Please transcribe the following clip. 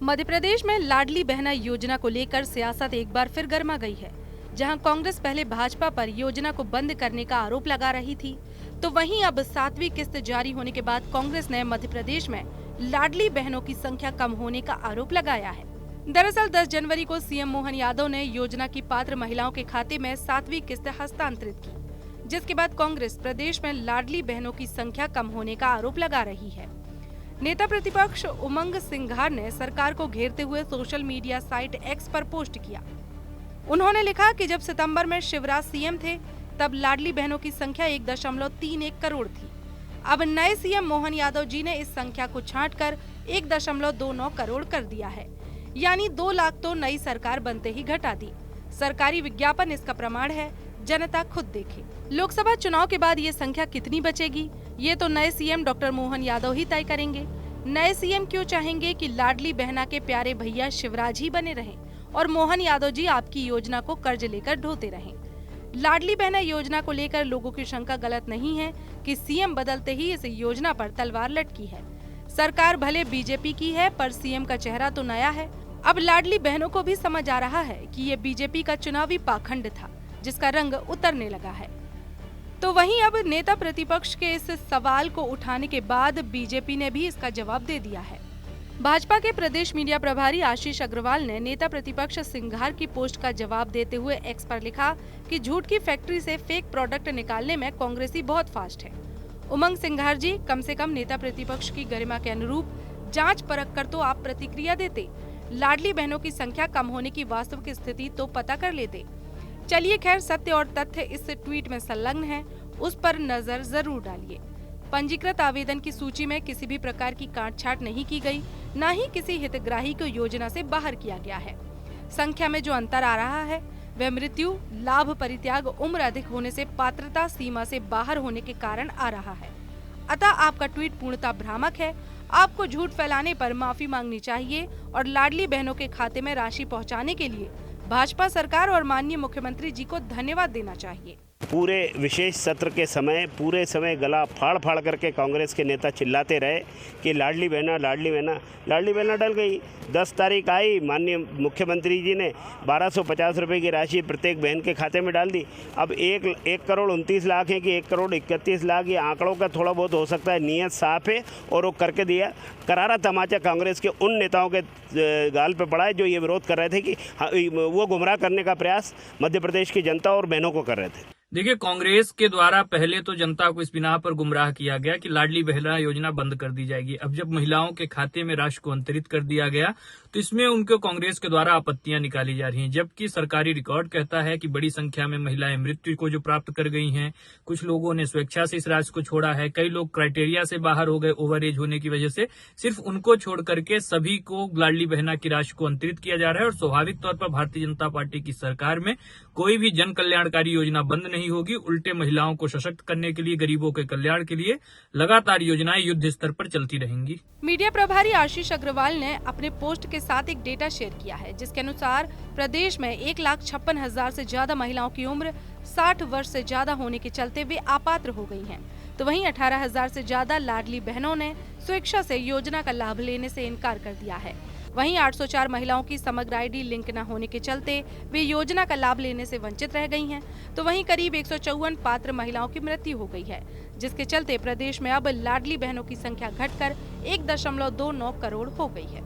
मध्य प्रदेश में लाडली बहना योजना को लेकर सियासत एक बार फिर गर्मा गई है। जहां कांग्रेस पहले भाजपा पर योजना को बंद करने का आरोप लगा रही थी, तो वहीं अब 7वीं किस्त जारी होने के बाद कांग्रेस ने मध्य प्रदेश में लाडली बहनों की संख्या कम होने का आरोप लगाया है। दरअसल 10 जनवरी को सीएम मोहन यादव ने योजना की पात्र महिलाओं के खाते में 7वीं किस्त हस्तांतरित की, जिसके बाद कांग्रेस प्रदेश में लाडली बहनों की संख्या कम होने का आरोप लगा रही है। नेता प्रतिपक्ष उमंग सिंघार ने सरकार को घेरते हुए सोशल मीडिया साइट एक्स पर पोस्ट किया। उन्होंने लिखा कि जब सितंबर में शिवराज सीएम थे, तब लाडली बहनों की संख्या 1.31 करोड़ थी। अब नए सीएम मोहन यादव जी ने इस संख्या को छांटकर 1.29 करोड़ कर दिया है, यानी 2 लाख तो नई सरकार बनते ही घटा दी। सरकारी विज्ञापन इसका प्रमाण है, जनता खुद देखे। लोकसभा चुनाव के बाद ये संख्या कितनी बचेगी, ये तो नए सीएम डॉक्टर मोहन यादव ही तय करेंगे। नए सीएम क्यों चाहेंगे कि लाडली बहना के प्यारे भैया शिवराज ही बने रहें और मोहन यादव जी आपकी योजना को कर्ज लेकर ढोते रहें। लाडली बहना योजना को लेकर लोगों की शंका गलत नहीं है कि सीएम बदलते ही इस योजना पर तलवार लटकी है। सरकार भले बीजेपी की है, पर सीएम का चेहरा तो नया है। अब लाडली बहनों को भी समझ आ रहा है कि ये बीजेपी का चुनावी पाखंड था, जिसका रंग उतरने लगा है। तो वहीं अब नेता प्रतिपक्ष के इस सवाल को उठाने के बाद बीजेपी ने भी इसका जवाब दे दिया है। भाजपा के प्रदेश मीडिया प्रभारी आशीष अग्रवाल ने नेता प्रतिपक्ष सिंघार की पोस्ट का जवाब देते हुए एक्स पर लिखा कि झूठ की फैक्ट्री से फेक प्रोडक्ट निकालने में कांग्रेसी बहुत फास्ट है। उमंग सिंघार जी, कम से कम नेता प्रतिपक्ष की गरिमा के अनुरूप जांच परख कर तो आप प्रतिक्रिया देते। लाडली बहनों की संख्या कम होने की वास्तविक स्थिति तो पता कर लेते। चलिए खैर, सत्य और तथ्य इस ट्वीट में संलग्न है, उस पर नजर जरूर डालिए। पंजीकृत आवेदन की सूची में किसी भी प्रकार की काटछाट नहीं की गई, न ही किसी हितग्राही को योजना से बाहर किया गया है। संख्या में जो अंतर आ रहा है वह मृत्यु, लाभ, परित्याग, उम्र अधिक होने से पात्रता सीमा से बाहर होने के कारण आ रहा है। अतः आपका ट्वीट पूर्णतः भ्रामक है। आपको झूठ फैलाने पर माफी मांगनी चाहिए और लाडली बहनों के खाते में राशि पहुंचाने के लिए भाजपा सरकार और माननीय मुख्यमंत्री जी को धन्यवाद देना चाहिए। पूरे विशेष सत्र के समय पूरे समय गला फाड़ फाड़ करके कांग्रेस के नेता चिल्लाते रहे कि लाडली बहना डल गई। 10 तारीख आई, माननीय मुख्यमंत्री जी ने 1250 रुपये की राशि प्रत्येक बहन के खाते में डाल दी। अब 1 करोड़ 29 लाख है कि 1 करोड़ 31 लाख, ये आंकड़ों का थोड़ा बहुत हो सकता है, नीयत साफ है और वो करके दिया। करारा तमाचा कांग्रेस के उन नेताओं के गाल पे पड़ा है जो ये विरोध कर रहे थे कि वो गुमराह करने का प्रयास मध्य प्रदेश की जनता और बहनों को कर रहे थे। देखिए, कांग्रेस के द्वारा पहले तो जनता को इस बिना पर गुमराह किया गया कि लाडली बहना योजना बंद कर दी जाएगी। अब जब महिलाओं के खाते में राशि को अंतरित कर दिया गया तो इसमें उनको कांग्रेस के द्वारा आपत्तियां निकाली जा रही हैं, जबकि सरकारी रिकॉर्ड कहता है कि बड़ी संख्या में महिलाएं मृत्यु को जो प्राप्त कर गई हैं। कुछ लोगों ने स्वेच्छा से इस राशि को छोड़ा है, कई लोग क्राइटेरिया से बाहर हो गए ओवर एज होने की वजह से। सिर्फ उनको छोड़ करके सभी को लाडली बहना की राशि को अंतरित किया जा रहा है और स्वाभाविक तौर पर भारतीय जनता पार्टी की सरकार में कोई भी जन कल्याणकारी योजना बंद नहीं होगी। उल्टे महिलाओं को सशक्त करने के लिए, गरीबों के कल्याण के लिए लगातार योजनाएं युद्ध स्तर पर चलती रहेंगी। मीडिया प्रभारी आशीष अग्रवाल ने अपने पोस्ट के साथ एक डेटा शेयर किया है, जिसके अनुसार प्रदेश में 1,56,000 से ज्यादा महिलाओं की उम्र 60 वर्ष से ज्यादा होने के चलते वे अपात्र हो गई हैं। तो वहीं 18,000 से ज्यादा लाडली बहनों ने स्वेच्छा से योजना का लाभ लेने से इनकार कर दिया है। वहीं 804 महिलाओं की समग्र आईडी लिंक न होने के चलते वे योजना का लाभ लेने से वंचित रह गई हैं। तो वहीं करीब 154 पात्र महिलाओं की मृत्यु हो गई है, जिसके चलते प्रदेश में अब लाडली बहनों की संख्या घटकर 1.29 करोड़ हो गई है।